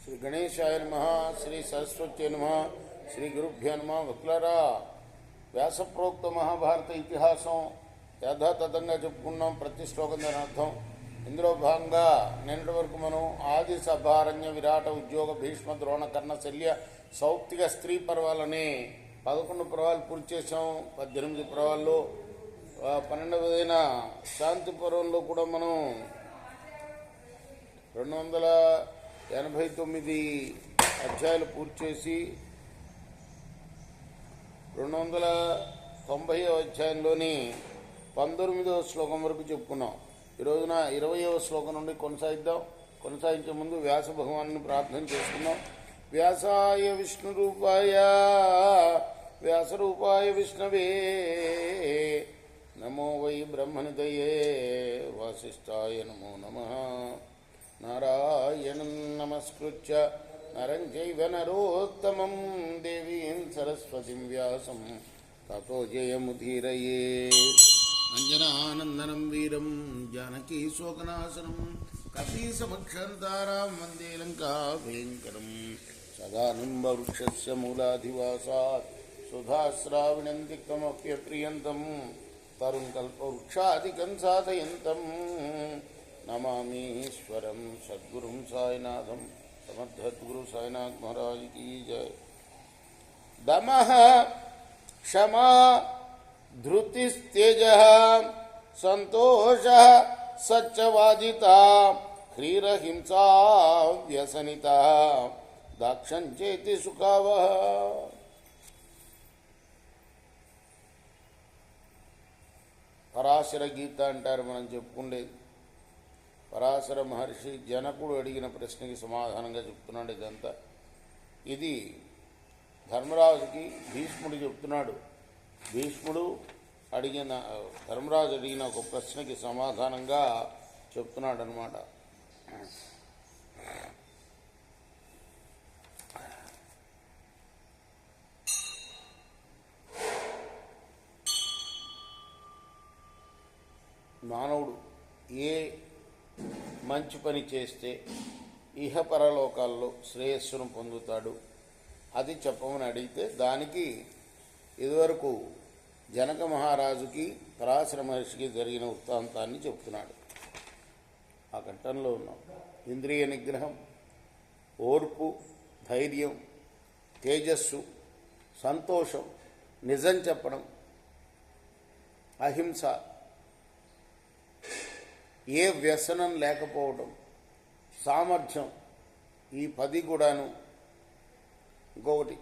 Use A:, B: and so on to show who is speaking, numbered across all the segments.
A: శ్రీ గణేశాయ నమః, శ్రీ సరస్వత్యై నమః, శ్రీ గురుభ్యో నమః. వక్లరా వ్యాసప్రోక్త మహాభారత ఇతిహాసం యథాతథంగా చెప్పుకున్నాం. ప్రతి శ్లోకం దాని అర్థం. ఇందులో భాగంగా నిన్నటి వరకు మనం ఆది సభారణ్య విరాట ఉద్యోగ భీష్మ ద్రోణ కర్ణ శల్య సౌప్తిక స్త్రీ పర్వాలని 11 పర్వాలు పూర్తి చేసాం. 18 పర్వాల్లో 12వదైన శాంతి పర్వంలో కూడా మనం 289 అధ్యాయాలు పూర్తి చేసి 290వ అధ్యాయంలోని 19వ శ్లోకం వరకు చెప్పుకున్నాం. ఈ రోజున 20వ శ్లోకం నుండి కొనసాగిద్దాం. కొనసాగించే ముందు వ్యాస భగవాను ప్రార్థన చేసుకుందాం. వ్యాసాయ విష్ణురూపాయ వ్యాసరూపాయ విష్ణవే నమో వై బ్రహ్మనిదయే వాసిష్ఠాయ నమో నమః. నారాయణం నమస్కృత్య నరం చైవ నరోత్తమం దేవీం సరస్వతిం వ్యాసం తతో జయముదీరయే. అంజనానందనం వీరం జానకీ శోకనాశనం కపీసమక్షంతారాం వందే లంకా భయంకరం. సదానింబవృక్షస్య మూలాధివాసాత్ సుధాశ్రావిణం దిక్కమప్యప్రియంతం తరుం కల్పవృక్షాదికం సాధయంతం నమామీశ్వరం సద్గురుం సాయినాథం. సమర్థద్గురు సాయినాథ్ మహారాజ్ కీ జయ. దమః క్షమా ధృతిస్తేజః సంతోషః సత్యవాజితా హ్రీరహింసా వ్యసనితా దాక్షంచేతి సుఖావః. పరాశర గీత అంటారు మనం చెప్పుకుండేది. పరాశర మహర్షి జనకుడు అడిగిన ప్రశ్నకి సమాధానంగా చెప్తున్నాడు. ఇదంతా ఇది ధర్మరాజుకి భీష్ముడు చెప్తున్నాడు. భీష్ముడు ధర్మరాజు అడిగిన ఒక ప్రశ్నకి సమాధానంగా చెప్తున్నాడు అన్నమాట. మానవుడు ఏ మంచి పని చేస్తే ఇహపరలోకాల్లో శ్రేయస్సును పొందుతాడు అది చెప్పమని అడిగితే దానికి ఇదివరకు జనక మహారాజుకి పరాశర మహర్షికి జరిగిన వృత్తాంతాన్ని చెప్తున్నాడు. ఆ ఘట్టంలో ఉన్నాం. ఇంద్రియ నిగ్రహం, ఓర్పు, ధైర్యం, తేజస్సు, సంతోషం, నిజం చెప్పడం, అహింస, ఏ వ్యసనం లేకపోవడం, సామర్థ్యం, ఈ 10 కూడాను. ఇంకొకటి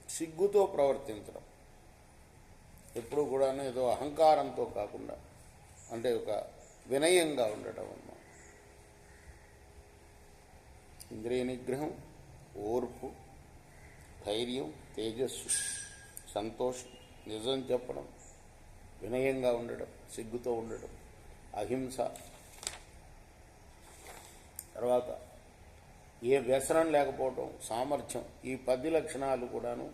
A: సిగ్గుతో ప్రవర్తించడం, ఎప్పుడు కూడాను ఏదో అహంకారంతో కాకుండా అంటే ఒక వినయంగా ఉండటం అన్నమాట. ఇంద్రియ నిగ్రహం, ఓర్పు, ధైర్యం, తేజస్సు, సంతోషం, నిజం చెప్పడం, వినయంగా ఉండడం, సిగ్గుతో ఉండడం, అహింస, తర్వాత ఏ వ్యసనం లేకపోవడం, సామర్థ్యం, ఈ 10 లక్షణాలు కూడాను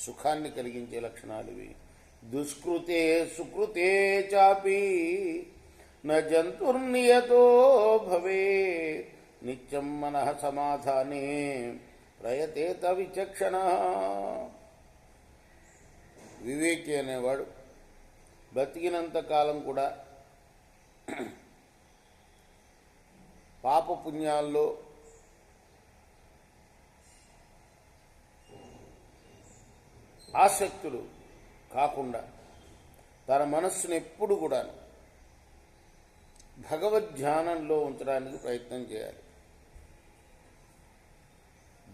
A: సుఖాన్ని కలిగించే లక్షణాలు ఇవి. దుష్కృతే సుకృతే చాపి న జంతుర్నియతో భవే నిత్యం మనః సమాధానే ప్రయతేత విచక్షణ. వివేకి అనేవాడు బతికినంత కాలం కూడా పాపపుణ్యాల్లో ఆసక్తులు కాకుండా తన మనస్సును ఎప్పుడు కూడా భగవద్ధ్యానంలో ఉంచడానికి ప్రయత్నం చేయాలి.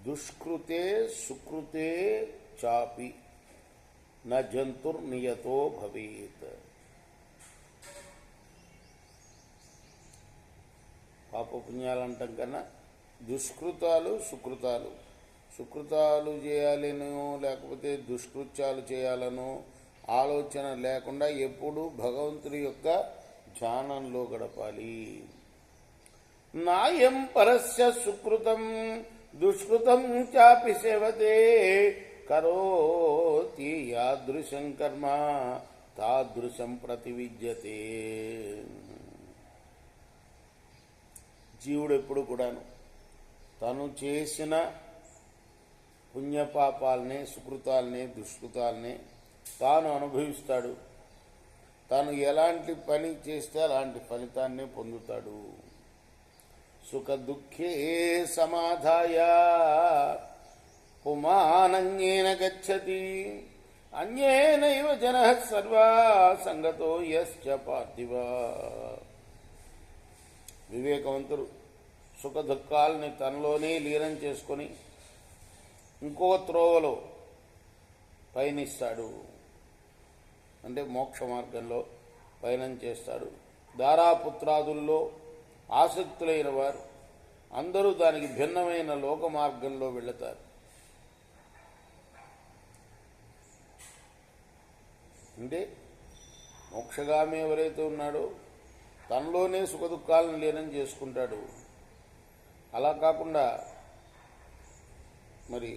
A: దుష్కృతే సుకృతే చాపి న జంతుర్నియతో భవేత్. పాపపుణ్యాలంటాం కన్నా దుష్కృతాలు సుకృతాలు, సుకృతాలు చేయాలనో లేకపోతే దుష్కృత్యాలు చేయాలనో ఆలోచన లేకుండా ఎప్పుడూ భగవంతుడి యొక్క ధ్యానంలో గడపాలి. నాయం పరస్య సుకృతం దుష్కృతం చాపి సేవతే కరోతి యాదృశం కర్మ తాదృశం ప్రతివిద్యతే. జీవుడు ఎప్పుడు కూడాను తను చేసిన పుణ్యపాపాలని, సుకృతాలని, దుష్కృతాలని తాను అనుభవిస్తాడు. తాను ఎలాంటి పని చేస్తే అలాంటి ఫలితాన్ని పొందుతాడు. సుఖ దుఃఖే సమాధాయ పుమానన్యేన గచ్చతి అన్యేనైవ జనః సర్వా సంగతో యశ్చ పార్థివ. వివేకవంతుడు సుఖ దుఃఖాలని తనలోనే లీనం చేసుకొని ఇంకో త్రోవలో పయనిస్తాడు. అంటే మోక్ష మార్గంలో పయనం చేస్తాడు. దారాపుత్రాదుల్లో ఆసక్తులైన వారు అందరూ దానికి భిన్నమైన లోక మార్గంలో వెళతారు. అంటే మోక్షగామి ఎవరైతే ఉన్నాడో తనలోనే సుఖదుఖాలను లీనం చేసుకుంటాడు. అలా కాకుండా మరి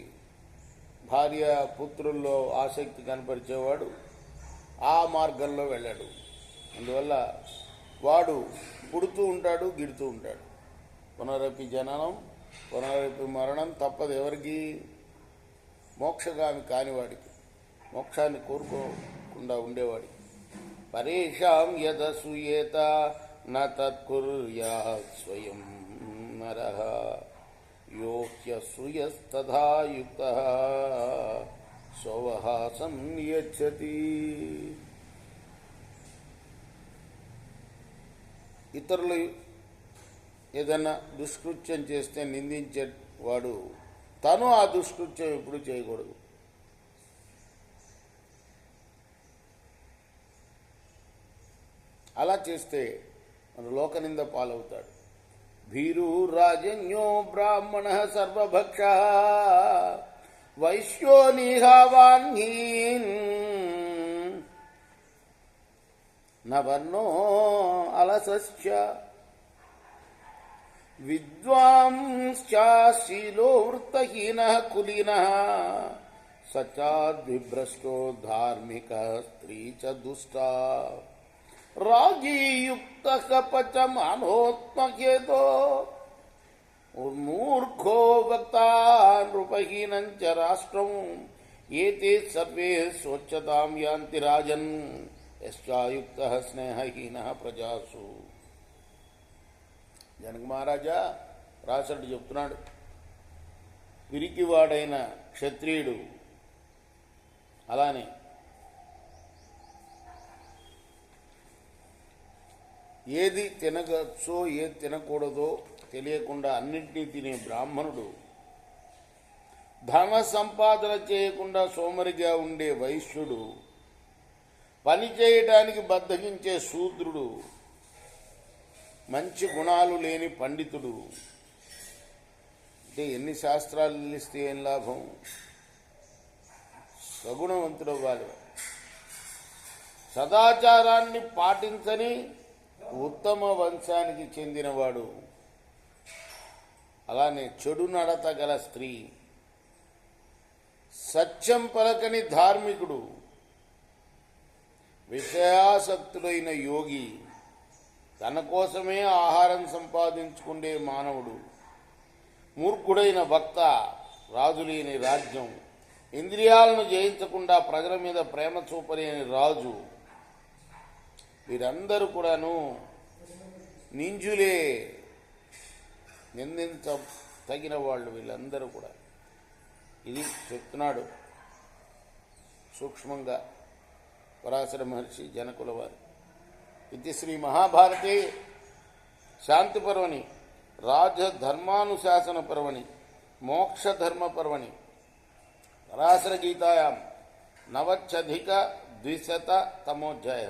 A: భార్య పుత్రుల్లో ఆసక్తి కనపరిచేవాడు ఆ మార్గంలో వెళ్ళాడు. అందువల్ల వాడు పుడుతూ ఉంటాడు, గిడుతూ ఉంటాడు. పునరపి జననం పునరపి మరణం తప్పదు ఎవరికి? మోక్షగామి కానివాడికి, మోక్షాన్ని కోరుకోకుండా ఉండేవాడికి. పరేషాం యదసూయేత న తత్కుర్యాత్ స్వయం నరః యోహ్యసూయస్తథా యుక్తః సోవహాసం యచ్చతి. ఇతరులు ఏదైనా దుష్కృత్యం చేస్తే నిందించేవాడు తను ఆ దుష్కృత్యం ఎప్పుడు చేయకూడదు. అలా చేస్తే మన లోకనింద పాలవుతాడు. భీరు రాజన్యో బ్రాహ్మణ సర్వభక్ష వైశ్యో నిహావాన్హీన్ నవర్ణో అలసశ్చ విద్వాంశ్చాశీలో వృత్తహీనః కులీనః సచాద్విభ్రష్టో ధార్మిక స్త్రీ చ దుష్టా రాగీయుక్త కపచమానోత్మకేతో మూర్ఖో వక్తా నృపహీనం చ రాష్ట్రం ఏతే సర్వే స్వచ్ఛతాం యాంతి రాజన్ యశ్చాయుక్త స్నేహహీన ప్రజాసు. జనక మహారాజా రాసుడు చెప్తున్నాడు, పిరికివాడైన క్షత్రియుడు అలానే ఏది తినగచ్చో ఏది తినకూడదో తెలియకుండా అన్నింటినీ తినే బ్రాహ్మణుడు, ధన సంపాదన చేయకుండా సోమరిగా ఉండే వైశ్యుడు, పని చేయడానికి బద్దకించే శూద్రుడు, మంచి గుణాలు లేని పండితుడు. అంటే ఎన్ని శాస్త్రాలు నిలిస్తే ఏం లాభం? సగుణవంతుడు అవ్వాలి. సదాచారాన్ని పాటించని ఉత్తమ వంశానికి చెందినవాడు. అలానే చెడు నడత గల స్త్రీ, సత్యం పలకని ధార్మికుడు, విషయాసక్తుడైన యోగి, తన కోసమే ఆహారం సంపాదించుకునే మానవుడు, మూర్ఖుడైన భక్త, రాజులేని రాజ్యం, ఇంద్రియాలను జయించకుండా ప్రజల మీద ప్రేమ చూపలేని రాజు, వీరందరూ కూడాను నింజులే, నిందించ తగిన వాళ్ళు వీళ్ళందరూ కూడా. ఇది చెప్తున్నాడు సూక్ష్మంగా పరాశర మహర్షి జనకుల వారు. ఇది శ్రీ మహాభారతే శాంతి పర్వణి, రాజధర్మానుశాసన పర్వణి, మోక్షధర్మ పర్వణి, పరాశర గీతాయాం నవత్యధిక 200తమోధ్యాయ.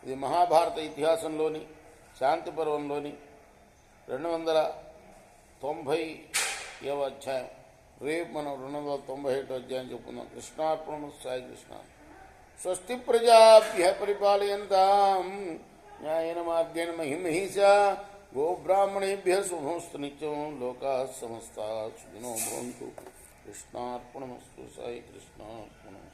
A: ఇది మహాభారత ఇతిహాసంలోని శాంతి పర్వంలోని 290వ అధ్యాయం. రేపు మనం 291వ అధ్యాయం చెప్పుకుందాం. కృష్ణార్పణము. సాయి కృష్ణ. స్వస్తి ప్రజాభ్య పరిపాలయంతాం న్యాయేన మార్గేణ మహిమహీషా గోబ్రాహ్మణేభ్య శుభమస్తు నిత్యం. లోకా సమస్తా సుఖినో భవంతు. కృష్ణార్పణమస్తు. సాయి కృష్ణార్పణం.